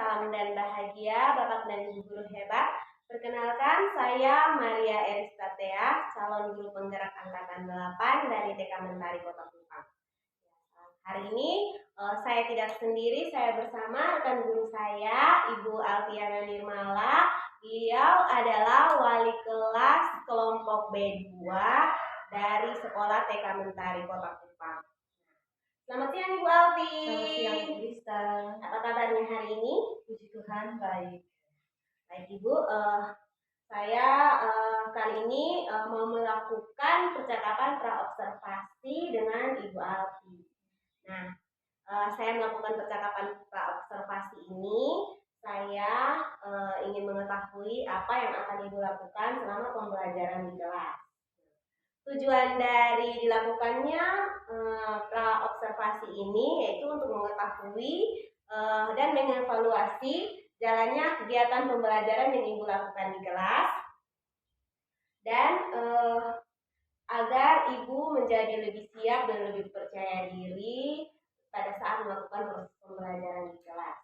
salam dan bahagia Bapak dan Ibu guru hebat. Perkenalkan, saya Maria Eristatea, calon guru penggerak angkatan 8 dari TK Mentari Kota Kupang. Hari ini saya tidak sendiri, saya bersama rekan guru saya, Ibu Alfiana Nirmala. Beliau adalah wali kelas kelompok B2 dari Sekolah TK Mentari Kota Kupang. Selamat siang Ibu Alfi. Selamat siang Bu Rista. Apa kabarnya hari ini? Puji Tuhan baik. Baik Ibu, saya kali ini mau melakukan percakapan praobservasi dengan Ibu Alfi. Nah, saya melakukan percakapan praobservasi ini, saya ingin mengetahui apa yang akan Ibu lakukan selama pembelajaran di kelas. Tujuan dari dilakukannya praobservasi ini yaitu untuk mengetahui dan mengevaluasi jalannya kegiatan pembelajaran yang Ibu lakukan di kelas dan agar Ibu menjadi lebih siap dan lebih percaya diri pada saat melakukan proses pembelajaran di kelas.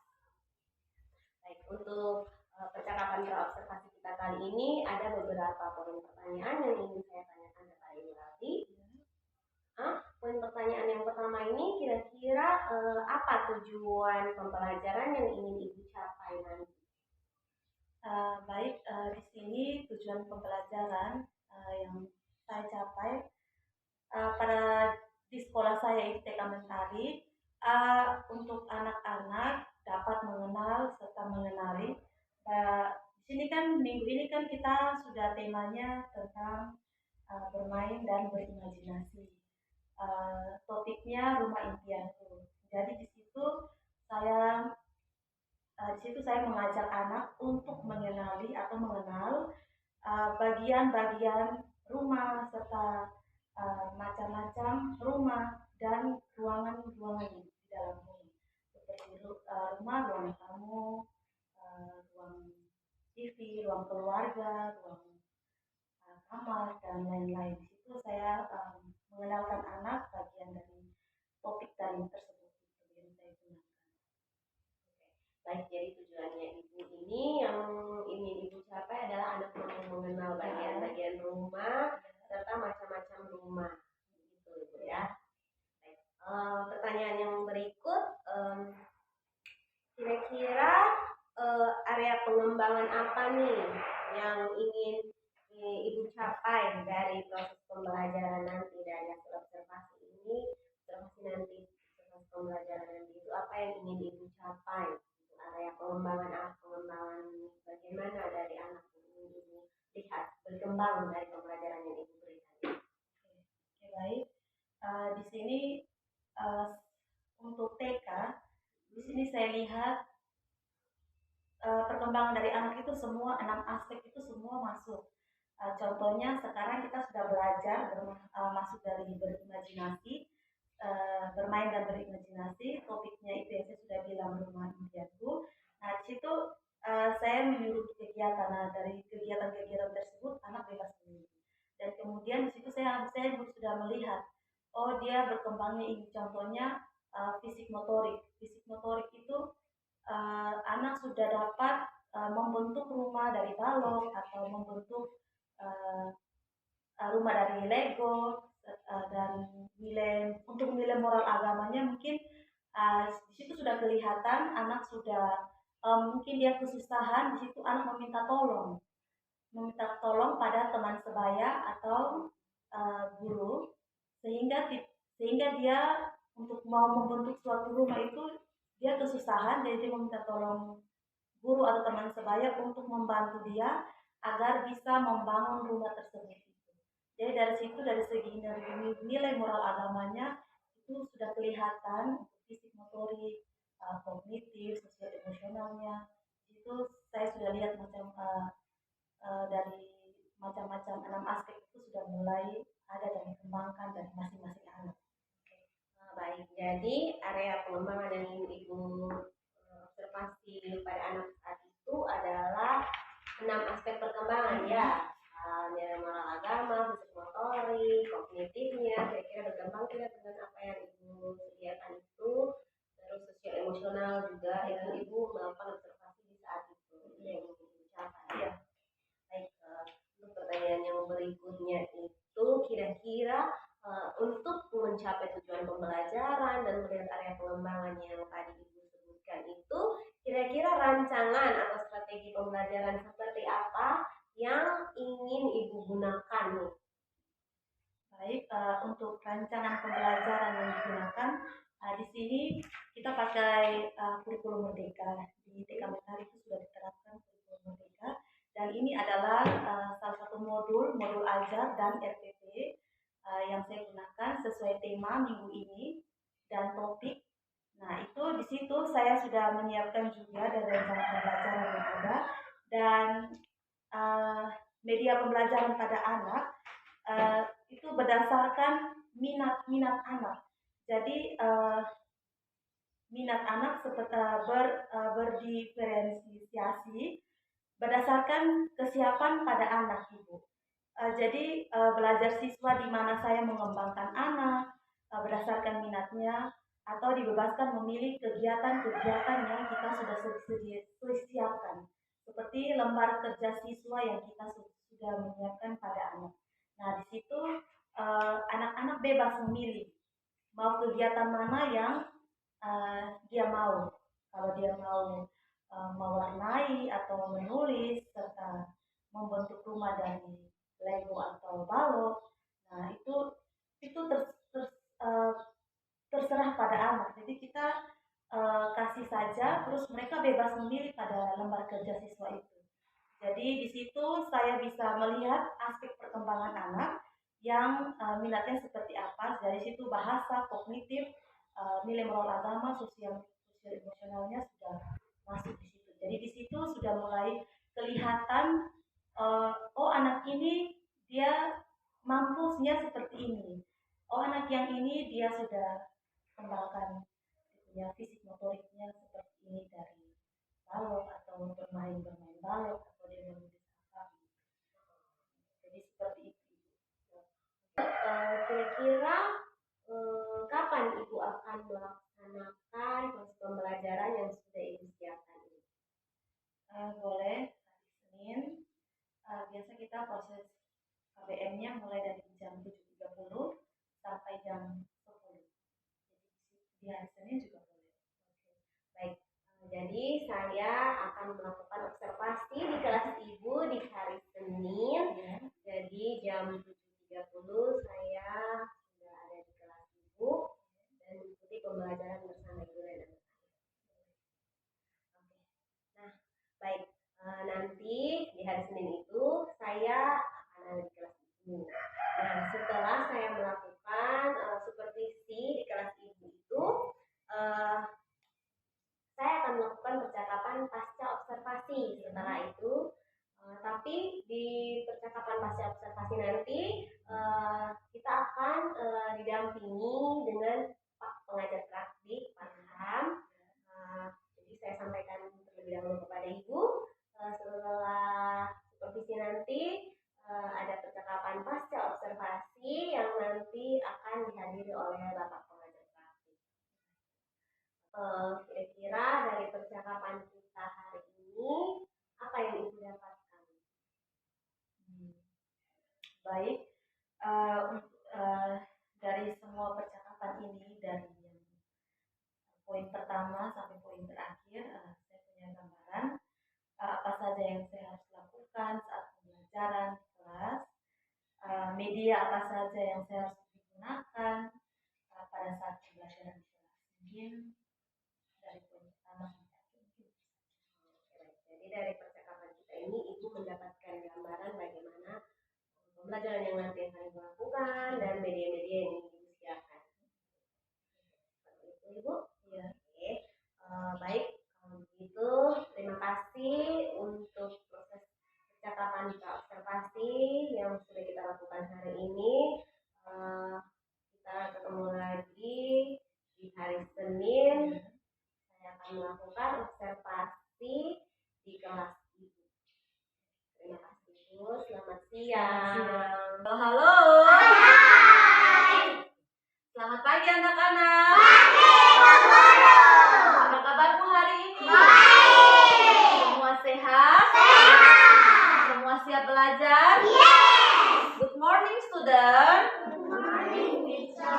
Baik, untuk percakapan praobservasi kita kali ini ada beberapa poin pertanyaan yang ingin saya tanyakan kepada Ibu Alfi. Poin pertanyaan yang pertama ini kira-kira apa tujuan pembelajaran yang ingin Ibu capai nanti? Baik, di sini tujuan pembelajaran yang saya capai di sekolah saya TK Mentari untuk anak-anak dapat mengenal serta mengenali. Di sini kan minggu ini kan kita sudah temanya tentang bermain dan berimajinasi. Topiknya rumah impianku. Jadi di situ saya mengajak anak untuk mengenali atau mengenal bagian-bagian rumah serta macam-macam rumah dan ruangan-ruangan di dalam rumah, seperti rumah, ruang tamu, ruang TV, ruang keluarga, ruang kamar dan lain-lain. Di situ saya mengenalkan anak bagian dari topik dari tersebut yang saya gunakan. Baik, jadi tujuannya Ibu ini yang ingin Ibu capai adalah anak mengenal bagian-bagian rumah serta macam-macam rumah, gitu Ibu ya. Baik, pertanyaan yang berikut, kira-kira area pengembangan apa nih yang ingin Ibu capai dari proses pembelajaran nanti dari hasil observasi ini, observasi nanti proses pembelajaran nanti itu apa yang ingin Ibu capai? Area pengembangan bagaimana dari anak ini Ibu lihat berkembang dari pembelajaran yang Ibu berikan. Oke, baik. Di sini untuk TK, di sini saya lihat perkembangan dari anak itu semua 6 aspek itu semua masuk. Contohnya sekarang kita sudah belajar masuk dari berimajinasi, bermain dan berimajinasi. Topiknya itu yang saya sudah bilang rumah impianku. Nah di situ saya menyuruh kegiatan. Nah dari kegiatan-kegiatan tersebut anak bebas memilih. Dan kemudian di situ saya sudah melihat, oh dia berkembangnya ini. Contohnya fisik motorik. Fisik motorik itu anak sudah dapat membentuk rumah dari balok atau membentuk rumah dari Lego, dan untuk nilai moral agamanya mungkin di situ sudah kelihatan anak sudah mungkin dia kesusahan. Di situ anak meminta tolong pada teman sebaya atau guru, sehingga dia untuk mau membentuk suatu rumah itu dia kesusahan, jadi dia meminta tolong guru atau teman sebaya untuk membantu dia agar bisa membangun rumah tersebut. Jadi dari segi nilai moral agamanya itu sudah kelihatan, fisik motorik, kognitif, sosial emosionalnya. Itu saya sudah lihat dari macam-macam 6 aspek itu sudah mulai ada dan dikembangkan dari masing-masing anak. Baik, jadi area pengembangan yang ingin Ibu observasi pada anak saat itu adalah 6 aspek perkembangan ya. Nilai moral agama, fisik motorik, kognitifnya, kira-kira berkembang tidak dengan apa yang Ibu sediakan itu, terus sosial emosional juga itu Ibu melakukan observasi berikutnya itu kira-kira untuk mencapai tujuan pembelajaran dan melihat area pengembangan yang tadi Ibu sebutkan itu, kira-kira rancangan atau strategi pembelajaran seperti apa yang ingin Ibu gunakan nih? Baik, untuk rancangan pembelajaran yang digunakan, di sini kita pakai kurikulum Merdeka. Di TK Mentari itu sudah diterapkan kurikulum Merdeka, dan ini adalah salah satu modul ajar dan RPP yang saya gunakan sesuai tema minggu ini dan topik. Nah, itu di situ saya sudah menyiapkan juga dari rancangan pembelajaran yang ada, dan media pembelajaran pada anak itu berdasarkan minat anak. Jadi minat anak berdiferensiasi berdasarkan kesiapan pada anak, Ibu. Jadi belajar siswa di mana saya mengembangkan anak berdasarkan minatnya, atau dibebaskan memilih kegiatan-kegiatan yang kita sudah siapkan, seperti lembar kerja siswa yang kita sudah menyiapkan pada anak. Nah, di situ anak-anak bebas memilih mau kegiatan mana yang dia mau. Kalau dia mau mewarnai atau menulis serta membentuk rumah dari Lego atau balok, nah itu terserah pada anak. Jadi kita kasih saja, terus mereka bebas memilih pada lembar kerja siswa itu. Jadi di situ saya bisa melihat aspek perkembangan anak yang minatnya seperti apa. Dari situ bahasa, kognitif, nilai moral agama, sosial emosionalnya sudah masuk di situ. Jadi di situ sudah mulai kelihatan oh anak ini dia mampusnya seperti ini. Oh anak yang ini dia sudah kembangkan punya fisik motoriknya seperti ini dari balok atau bermain balok atau dia menulis apa. Jadi seperti itu. Kira-kira kapan Ibu akan melaksanakan proses pembelajaran yang sudah Ibu siapkan ini? Boleh hari Senin. Biasa kita proses KBM-nya mulai dari jam 7.30 sampai jam 10. Jadi di hari Senin juga boleh. Oke. Baik. Jadi saya akan melakukan observasi di kelas Ibu di hari Senin. Ya. Jadi jam 7.30 saya sudah ada di kelas Ibu dan mengikuti pembelajaran bersama Ibu dan anak saya. Oke. Nah, baik. Nanti di hari Senin itu saya akan ada di kelas Ibu. Nah, setelah saya melakukan supervisi di kelas Ibu itu, saya akan melakukan percakapan pasca observasi setelah itu. Tapi di percakapan pasca observasi nanti kita akan didampingi dengan Pak pengajar praktik, Pak Ilham. Jadi saya sampaikan terlebih dahulu kepada Ibu. Setelah supervisi nanti ada percakapan pasca observasi yang nanti akan dihadiri oleh Bapak pengajar praktik. Kira-kira dari percakapan kita hari ini apa yang Ibu dapatkan? Baik, dari semua percakapan ini, dari yang poin pertama sampai poin terakhir, saya punya gambaran apa saja yang saya harus lakukan saat pembelajaran di kelas, media apa saja yang saya harus gunakan pada saat pembelajaran di kelas. Mungkin dari poin pertama sampai akhir. Jadi dari percakapan kita ini Ibu mendapatkan gambaran bagaimana pembelajaran yang nanti akan Ibu lakukan dan media-media yang ingin Ibu siapkan. Seperti itu Ibu? Ya. Oke. Baik, kalau begitu terima kasih untuk proses percakapan observasi yang sudah kita lakukan hari ini. Kita ketemu lagi di hari Senin. Saya akan melakukan observasi di kelas Ibu. Terima kasih Ibu. Selamat siang. Halo. Hai. Selamat pagi anak-anak. Pagi, Bu Guru. Apa kabarmu hari ini? Baik. Semua sehat? Sehat. Semua siap belajar? Yes. Good morning, student. Good morning, teacher.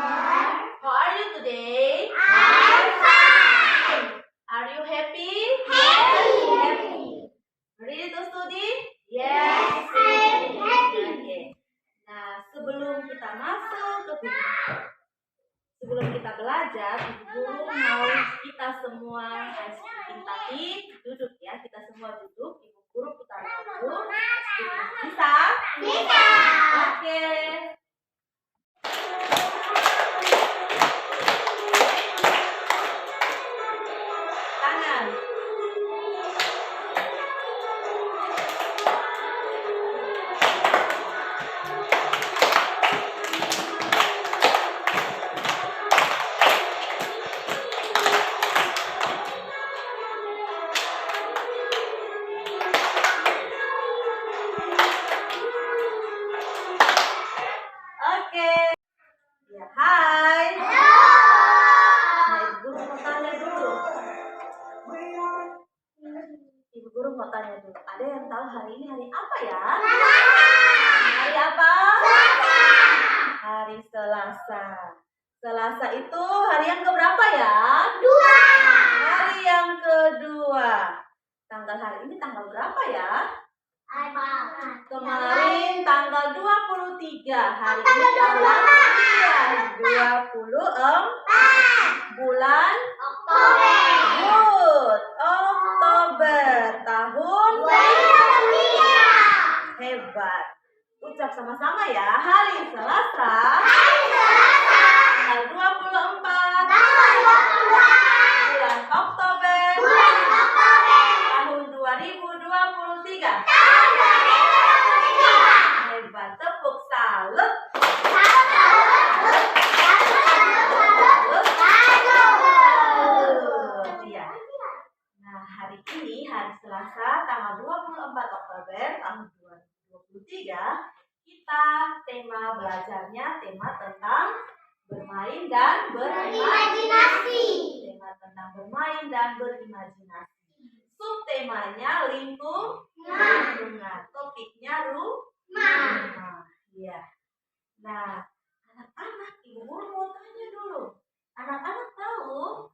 How are you today? I'm fine. Are you happy? Happy. Ready to study? Yes, I'm happy. Okay. Nah, sebelum kita masuk ke video, sebelum kita belajar, Ibu Guru mau kita semua tadi duduk ya. Kita semua duduk. Ibu Guru putar lagu. Bisa? Bisa. Oke. Tangan. Oke. Ya, hai. Nah, Ibu Guru mau tanya dulu. Ibu Guru mau tanya dulu. Ada yang tahu hari ini hari apa ya? Hari apa? Hari Selasa. Selasa itu hari yang keberapa ya? Hari yang kedua. Tanggal hari ini tanggal berapa ya? Kemarin tanggal 23. Hari ini tanggal 24 bulan Good. Oktober tahun hebat. Ucap sama-sama ya. Hari Selasa tanggal 24 bulan Oktober tahun 2023. Hebat. Tepuk salut. Iya. Nah, hari ini hari Selasa tanggal 24 Oktober tahun 2023, kita tema belajarnya tema tentang bermain dan berimajinasi. Tema tentang bermain dan berimajinasi. Subtemanya lingkungan. Topiknya rumah. Iya. Nah, anak-anak, Ibu Guru mau tanya dulu. Anak-anak tahu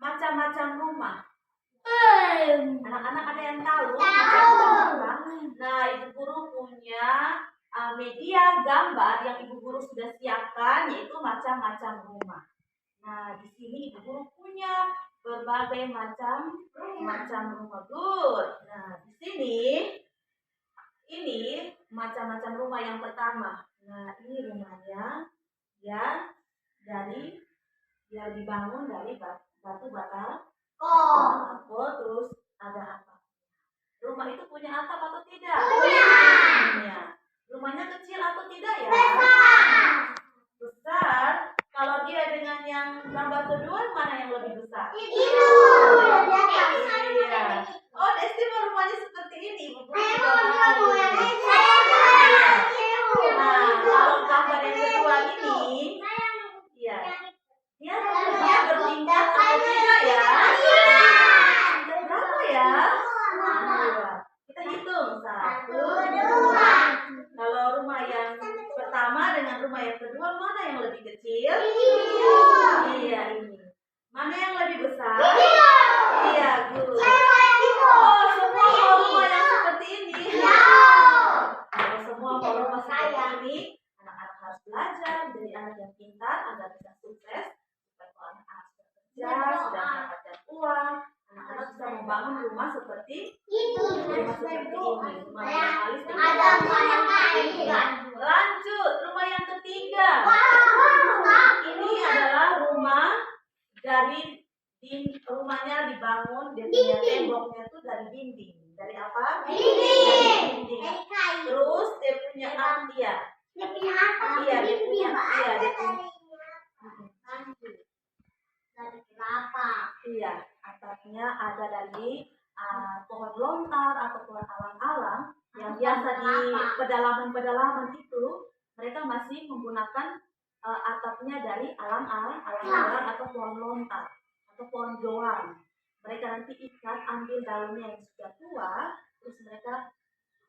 macam-macam rumah? Anak-anak ada yang tahu macam-macam rumah? Nah, Ibu Guru punya media gambar yang Ibu Guru sudah siapkan, yaitu macam-macam rumah. Nah, di sini Ibu Guru punya berbagai macam rumah. Good. Nah, di sini ini macam-macam rumah yang pertama. Nah, ini rumahnya ya dibangun dari batu bata. Terus ada atap. Rumah itu punya atap atau tidak? Punya. Rumahnya kecil atau tidak ya? Besar. Kalau dia dengan yang gambar kedua, mana yang lebih besar? Iya. Oh, Desti rumahnya seperti ini. Nah, kalau gambar yang kedua ini, ya, dia bertingkat atau tidak ya? Tingkat berapa ya? Kita hitung 1, 2. Kalau rumah yang pertama dengan rumah yang kedua, mana yang lebih kecil? Iya, ini. Mana yang lebih besar? Iya, good. Oh, semua mau rumah yang seperti ini. Kalau semua mau rumah seperti ini, anak-anak harus belajar jadi anak yang pintar agar bisa sukses. Supaya kalau anak-anak sudah kerja, sudah mendapatkan uang, anak-anak bisa membangun rumah seperti ini. Rumah minimalis dengan lanjut, rumah yang ketiga. Ini adalah rumah dari rumahnya dibangun, dia punya temboknya itu dari dinding. Dari apa? Dinding. Terus dia punya atap. Iya, atapnya ada dari pohon lontar atau pohon alang-alang yang biasa di pedalaman-pedalaman itu mereka masih menggunakan atapnya dari alang-alang atau pohon lontar atau pohon doang. Mereka nanti ikat, ambil daunnya yang sudah tua, terus mereka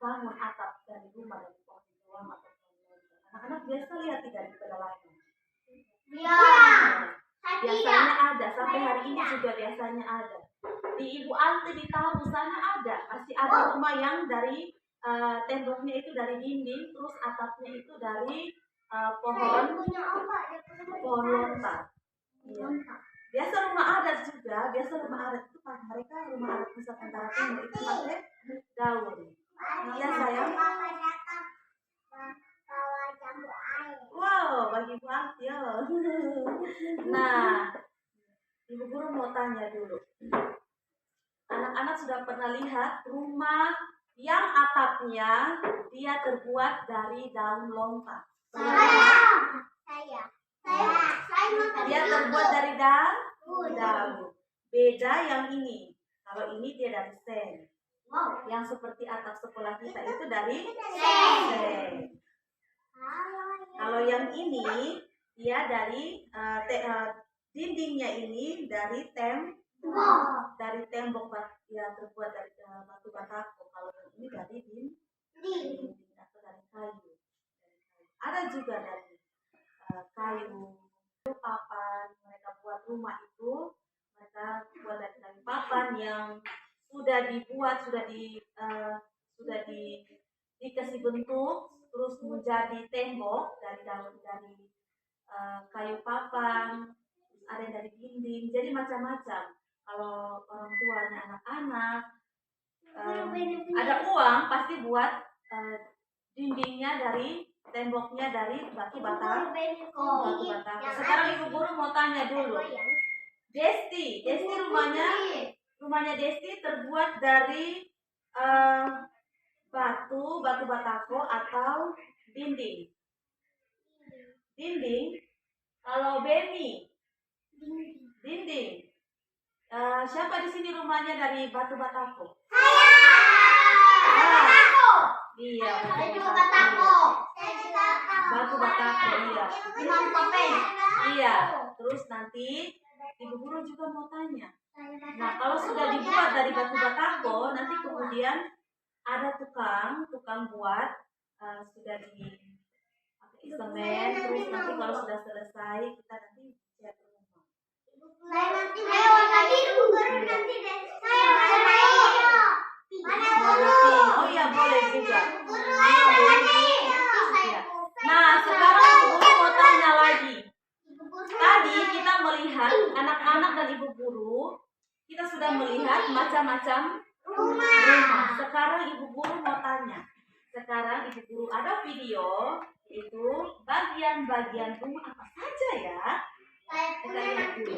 bangun atap dari rumah dari pohon doang atau pohon lontar. Anak-anak biasa lihat tidak di pedalaman? Iya. Biasanya ada, sampai hari ini juga biasanya ada. Di Ibu Alti di Tahu sana ada, pasti ada rumah yang dari temboknya itu dari dinding, terus atapnya itu dari pohon lontar. Iya. Biasa rumah adat juga, biasa rumah adat itu mereka rumah adat Nusa Tenggara Timur itu pakai daun. Iya sayang. Wow, bagi Bu Alti ya. Nah, Ibu Guru mau tanya dulu. Anak-anak sudah pernah lihat rumah yang atapnya dia terbuat dari daun lontar? Saya Dia terbuat dari daun. Beda yang ini. Kalau ini dia dari sen. Yang seperti atap sekolah kita itu dari sen. Kalau yang ini dia dari dindingnya ini dari tembok ya terbuat dari batu batako. Kalau yang ini dari dinding atau dari kayu. Ada juga dari kayu papan. Mereka buat rumah itu mereka buat dari kayu papan yang sudah dibuat dikasih bentuk terus menjadi tembok dari kayu papan, ada yang dari dinding, jadi macam-macam. Kalau orang tuanya anak-anak ada uang pasti buat dindingnya dari temboknya dari batu batako. Sekarang Ibu Guru mau tanya dulu. Desti rumahnya Desti terbuat dari batu batako atau dinding? Kalau Beni dinding. Siapa di sini rumahnya dari batu batako? Iya, batu batako, iya. Iya, terus nanti Ibu Guru juga mau tanya. Nah, kalau sudah dibuat dari batu batako, nanti kemudian ada tukang buat sudah di semen, terus nanti kalau sudah selesai kita nanti cat rumah. Saya nanti warna biru, baru nanti deh. Saya warna biru. Oh iya, boleh juga. Nah, sekarang Ibu Guru mau tanya lagi. Tadi kita melihat anak-anak dan Ibu Guru, kita sudah melihat macam-macam rumah. Sekarang Ibu Guru mau tanya. Sekarang Ibu Guru ada video itu bagian-bagian rumah apa saja ya? Kita lihat dulu.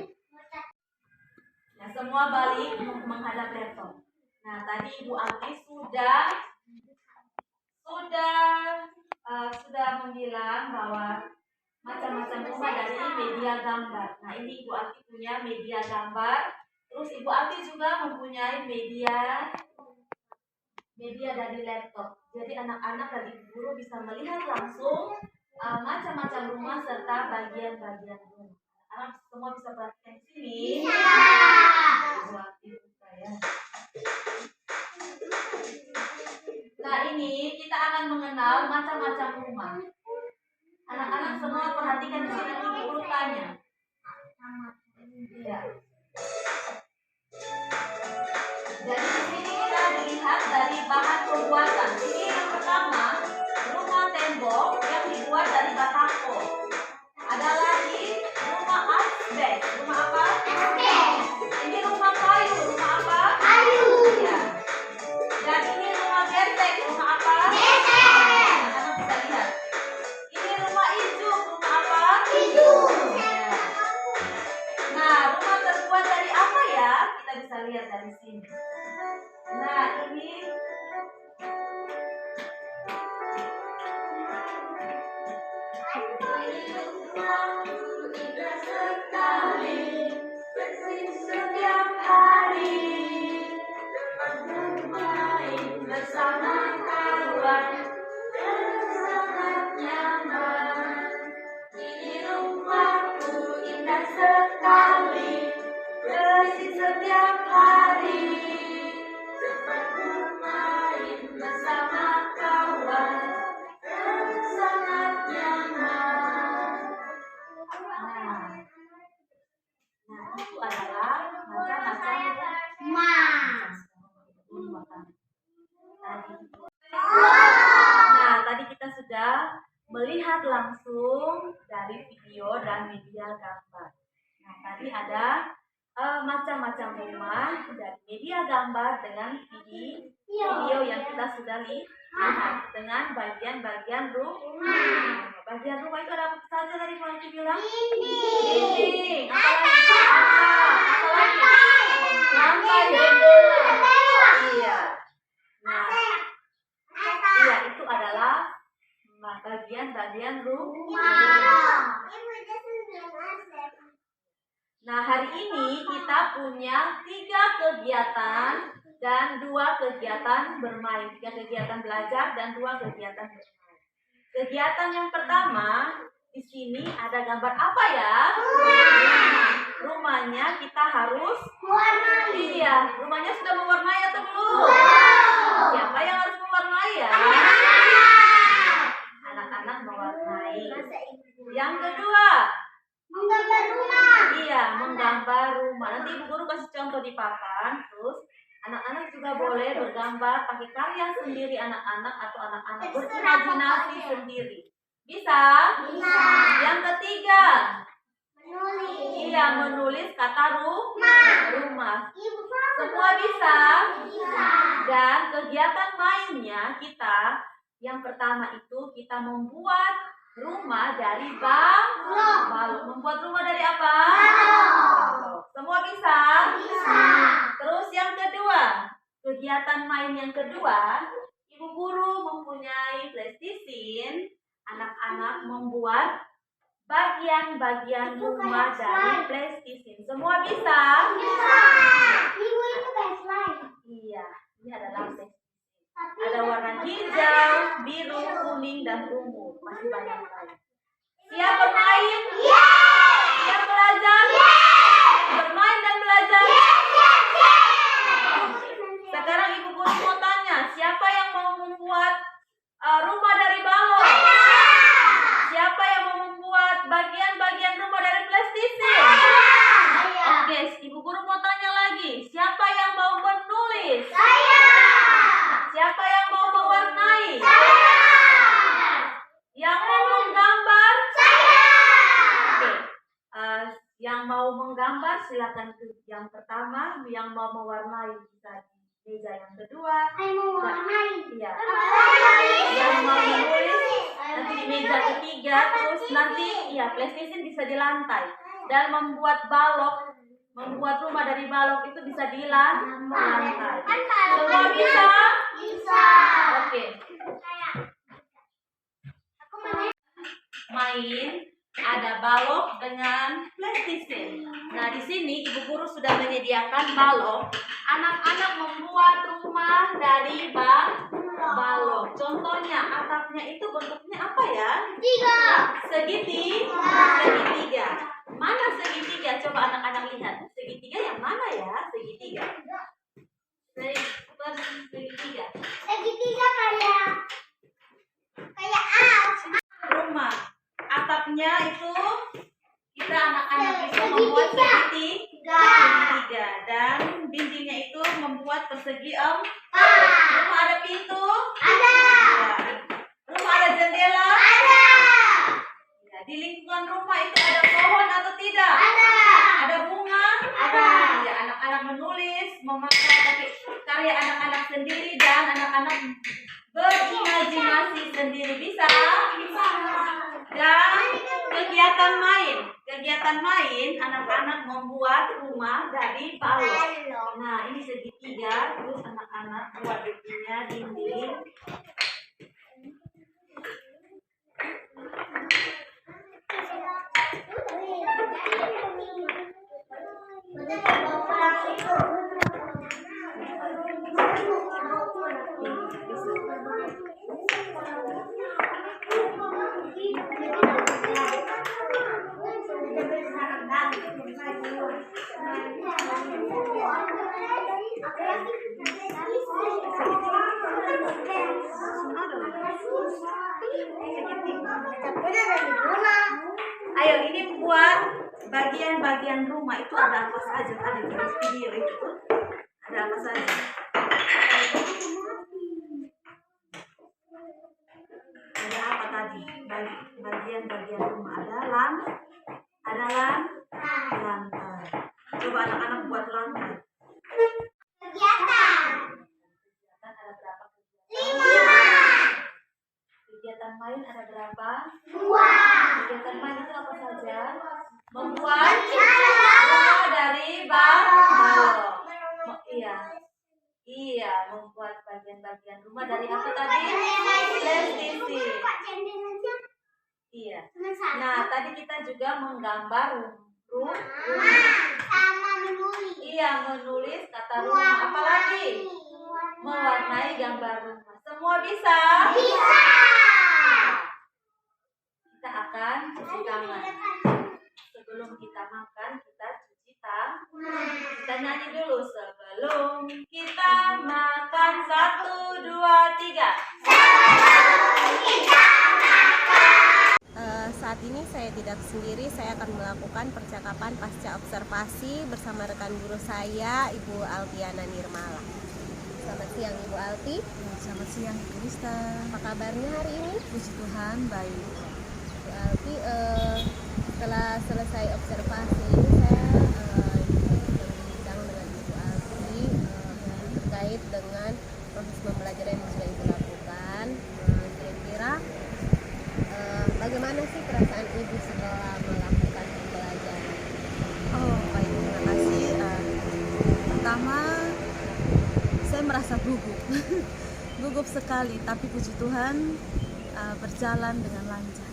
Nah, semua balik menghadap laptop. Nah, tadi Ibu Alti sudah membilang bahwa macam-macam rumah dari media gambar. Nah, ini Ibu Alti punya media gambar. Terus Ibu Alti juga mempunyai media dari laptop. Jadi anak-anak dan Ibu Guru bisa melihat langsung macam-macam rumah serta bagian-bagian rumah. Anak semua bisa perhatikan sini. Ibu Alti buka ya. Nah, ini kita akan mengenal macam-macam rumah. Anak-anak semua perhatikan di sini, Ibu Guru tanya. Ya. Jadi di sini kita dilihat dari bahan pembuatan. Ini yang pertama, rumah tembok yang dibuat dari batako. Ada lagi rumah asbes. Rumah apa? Asbes. Ini rumah kayu. Rumah apa? Kayu. Ya. Dan ini rumah getek. Rumah apa? Getek. Anak-anak bisa lihat. Ini rumah ijuk. Rumah apa? Ijuk. Ya. Nah, rumah juga melihat langsung dari video dan media gambar. Nah, tadi ada macam-macam rumah dari media gambar dengan video yang kita sudah lihat dengan bagian-bagian rumah. Bagian rumah itu ada apa saja tadi Pak bilang? Dinding. Apa lagi? Lantai, jendela. Iya. Nah, iya itu adalah bagian-bagian rumah. Nah, hari ini kita punya 3 kegiatan dan 2 kegiatan bermain. 3 kegiatan belajar dan 2 kegiatan bermain. Kegiatan yang pertama, di sini ada gambar apa ya? Rumahnya kita harus mewarnai. Iya, rumahnya sudah mewarnai atau belum? Siapa yang harus mewarnai ya? Anak-anak mewarnai. Yang kedua, menggambar rumah. Iya, menggambar rumah. Nanti Ibu Guru kasih contoh di papan. Terus anak-anak juga boleh bergambar pakai karya sendiri anak-anak atau anak-anak berimajinasi sendiri. Bisa? Bisa. Yang ketiga, Menulis. iya menulis kata rumah. Semua bisa? Bisa. Dan kegiatan mainnya kita yang pertama itu kita membuat rumah dari balok. Membuat rumah dari apa? Balok. Semua bisa? Bisa. Terus yang kedua, kegiatan main yang kedua, Ibu Guru mempunyai PlayStation. Anak-anak membuat bagian-bagian rumah dari PlayStation. Semua bisa? Bisa. Ibu itu baseline. Iya, ini adalah PlayStation. Ada warna hijau, biru, kuning, dan ungu. Masih banyak lagi. Siap bermain? Siap belajar? Bermain dan belajar? Sekarang Ibu Guru mau tanya, siapa yang mau membuat rumah dari balon? Siapa yang mau membuat bagian-bagian rumah dari PlayStation? Oke, Ibu Guru mau tanya lagi, siapa yang mau menulis? Siapa yang mau mewarnai? Yang mau menggambar? Oke, yang mau menggambar silakan ke yang pertama, yang mau mewarnai bisa di meja yang kedua. Iya. Yang mau menulis nanti di meja ketiga, terus nanti ya PlayStation bisa di lantai. Dan membuat membuat rumah dari balok itu bisa di lantai. Semua bisa? Bisa. Oke. Main ada balok dengan PlayStation. Nah, di sini Ibu Guru sudah menyediakan balok. Anak-anak membuat rumah dari balok. Contohnya atapnya itu bentuknya apa ya? Segitiga. Mana segitiga? Coba anak-anak lihat. Segitiga yang mana ya? Segitiga. Segitiga. Segitiga kayak Rumah. Atapnya itu kita anak-anak bisa membuat segitiga dan dindingnya itu membuat persegi rumah ada pintu? Ada. Ya. Rumah ada jendela? Ada. Ya, di lingkungan rumah itu ada pohon atau tidak? Ada. Ada bunga? Ada. Ya, anak-anak menulis, memakai pakai karya anak-anak sendiri dan anak-anak berimajinasi sendiri. Bisa? Dan kegiatan main anak-anak membuat rumah dari balok. Nah, ini segitiga, terus anak-anak buat dinding. Ayo, ini buat bagian-bagian rumah itu ada apa saja tadi di video itu? Ada apa saja? Ada apa tadi bagian rumah ada lantai. Coba anak-anak buat lantai. Kegiatan. Ada berapa? 5. Kegiatan main ada berapa? 2. Kegiatan main itu apa saja? Membuat rumah dari balok. Iya, membuat bagian-bagian rumah dari apa tadi? Plastisi. Iya. Nah, tadi kita juga menggambar rumah. Sama menulis. Iya, menulis kata rumah. Apalagi? Mewarnai gambar rumah. Semua bisa? Bisa. Kita akan cuci tangan. Sebelum kita makan, kita cuci tangan. Kita nyanyi dulu. Sebelum kita makan, 1, 2, 3. Saat ini saya tidak sendiri, saya akan melakukan percakapan pasca observasi bersama rekan guru saya, Ibu Altiana Nirmala. Selamat siang Ibu Alti. Selamat siang Ibu Rista. Apa kabarnya hari ini? Puji Tuhan, baik. Ibu Alti, setelah selesai observasi ini saya berbincang dengan Ibu Alti terkait dengan proses pembelajaran yang sudah Ibu lakukan. Kira-kira bagaimana sih perasaan Ibu setelah melakukan pembelajaran? Oh, baik, terima kasih. Pertama, saya merasa gugup, gugup sekali. Tapi puji Tuhan berjalan dengan lancar.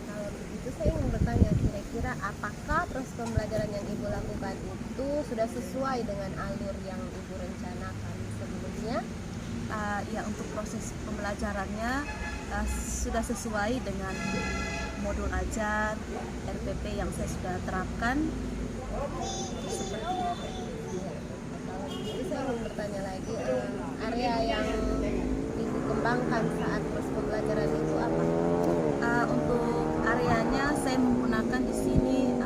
Kalau begitu saya ingin bertanya, kira-kira apakah proses pembelajaran yang Ibu lakukan itu sudah sesuai dengan alur yang Ibu rencanakan sebelumnya? Ya, untuk proses pembelajarannya sudah sesuai dengan modul ajar RPP yang saya sudah terapkan. Seperti itu. Kalau begitu saya ingin bertanya lagi, area yang Ibu kembangkan saat proses pembelajaran itu apa? Untuk areanya saya menggunakan di sini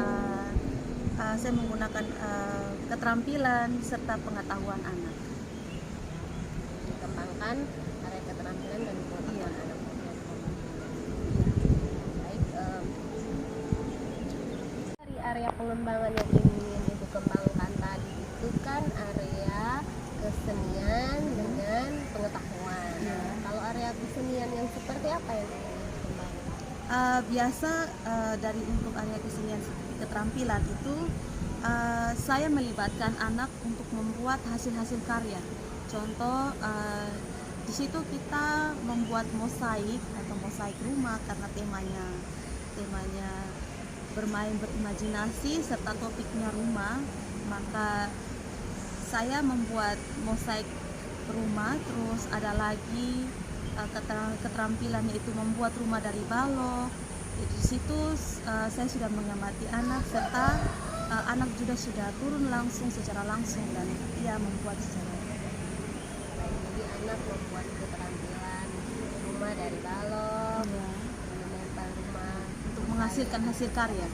saya menggunakan keterampilan serta pengetahuan anak. Dikembangkan area keterampilan dan pengetahuan anak. Baik, dari area pengembangan yang ingin Ibu kembangkan tadi itu kan area kesenian dengan pengetahuan. Kalau area kesenian yang seperti apa yang ingin Ibu kembangkan? Biasa dari untuk area kesenian seperti keterampilan itu saya melibatkan anak untuk membuat hasil-hasil karya. Contoh di situ kita membuat mosaik atau mosaik rumah karena temanya bermain berimajinasi serta topiknya rumah, maka saya membuat mosaik rumah. Terus ada lagi keterampilannya itu membuat rumah dari balok. Di situ saya sudah mengamati anak serta anak juga sudah turun secara langsung dan ia membuat secara Jadi anak membuat keterampilan rumah dari balok, menempel rumah untuk menghasilkan hasil karya.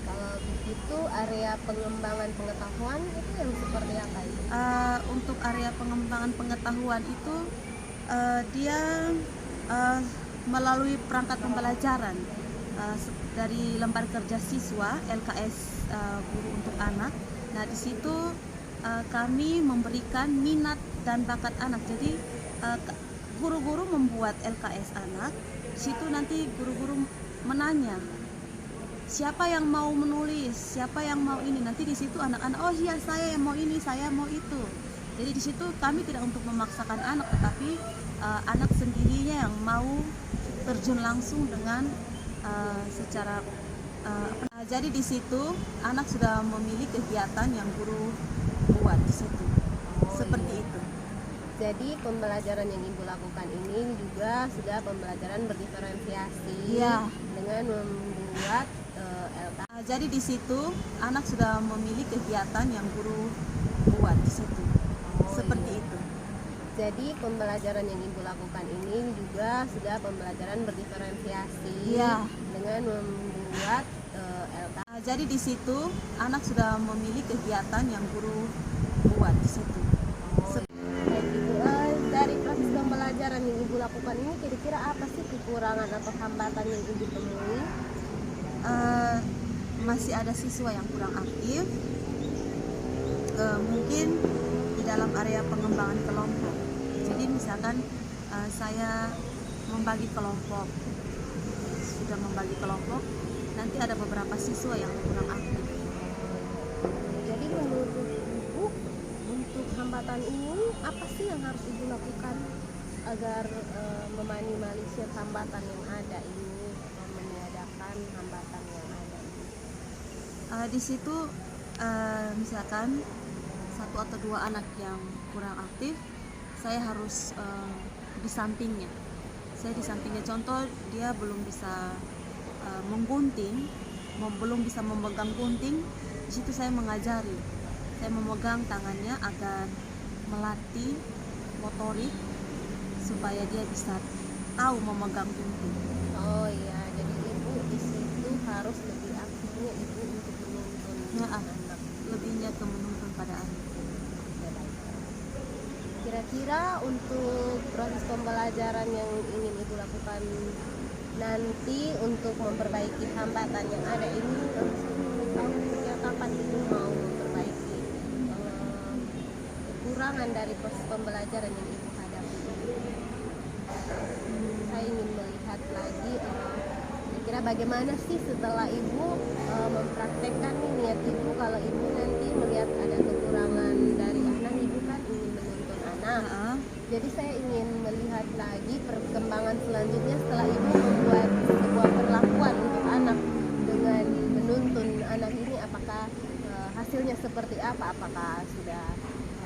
Kalau begitu area pengembangan pengetahuan itu yang seperti apa itu? Untuk area pengembangan pengetahuan itu dia melalui perangkat pembelajaran dari lembar kerja siswa LKS guru untuk anak. Nah, di situ kami memberikan minat dan bakat anak. Jadi guru-guru membuat LKS anak. Di situ nanti guru-guru menanya siapa yang mau menulis, siapa yang mau ini. Nanti di situ anak-anak, oh iya saya yang mau ini, saya mau itu. Jadi di situ kami tidak untuk memaksakan anak, tetapi anak sendirinya yang mau terjun langsung dengan secara jadi di situ anak sudah memilih kegiatan yang guru buat di situ. Seperti itu. Jadi pembelajaran yang Ibu lakukan ini juga sudah pembelajaran berdiferensiasi dengan membuat LKS. Jadi di situ anak sudah memilih kegiatan yang guru buat di situ. Seperti itu. Jadi pembelajaran yang Ibu lakukan ini juga sudah pembelajaran berdiferensiasi dengan membuat LKS. Jadi di situ anak sudah memilih kegiatan yang guru buat di situ. Dari proses pembelajaran pembelajaran yang Ibu lakukan ini kira-kira apa sih kekurangan atau hambatan yang Ibu temui? Masih ada siswa yang kurang aktif, mungkin di dalam area pengembangan kelompok. Jadi misalkan saya membagi kelompok, sudah membagi kelompok, nanti ada beberapa siswa yang kurang aktif. Jadi menurut Ibu, untuk hambatan ini apa sih yang harus Ibu lakukan agar meminimalisir hambatan yang ada ini atau meniadakan hambatan yang ada ini? Di situ misalkan satu atau dua anak yang kurang aktif, saya harus di sampingnya. Saya di sampingnya, contoh dia belum bisa menggunting, belum bisa memegang gunting, di situ saya mengajari. Saya memegang tangannya agar melatih motorik supaya dia bisa tahu memegang gunting. Oh iya, jadi Ibu di situ harus lebih aktifnya Ibu untuk menuntun anak. Lebihnya ke menuntun pada anak. Kira-kira untuk proses pembelajaran yang ingin Ibu lakukan nanti untuk memperbaiki hambatan yang ada ini, ya kapan Ibu mau memperbaiki kekurangan dari proses pembelajaran yang Ibu hadapi? Saya ingin melihat lagi kira-kira bagaimana sih setelah Ibu mempraktekkan niat Ibu, kalau Ibu nanti melihat ada kekurangan dari anak, Ibu kan ingin menuntun anak. Jadi saya ingin melihat lagi perkembangan selanjutnya setelah Ibu membuat sebuah perlakuan untuk anak dengan menuntun anak ini, apakah hasilnya seperti apa, apakah sudah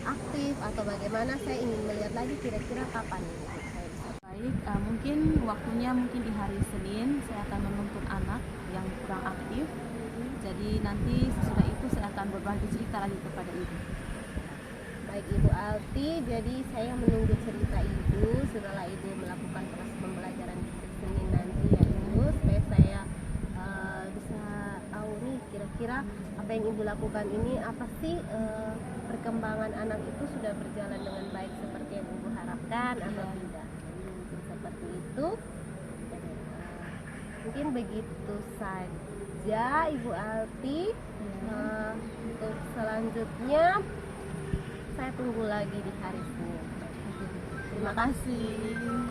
aktif atau bagaimana. Saya ingin melihat lagi kira-kira kapan ini saya bisa. Baik, mungkin waktunya mungkin di hari Senin saya akan menuntun anak yang kurang aktif. Jadi nanti sesudah itu saya akan berbagi cerita lagi kepada Ibu. Baik Ibu Alti, jadi saya menunggu cerita Ibu setelah Ibu melakukan proses pembelajaran di hari Senin nanti ya Ibu, supaya saya bisa tahu nih kira-kira apa yang Ibu lakukan ini apa sih, perkembangan anak itu sudah berjalan dengan baik seperti yang Ibu harapkan atau tidak. Jadi mungkin seperti itu. Mungkin begitu saja Ibu Alti. Untuk selanjutnya saya tunggu lagi di hari Senin. Terima kasih.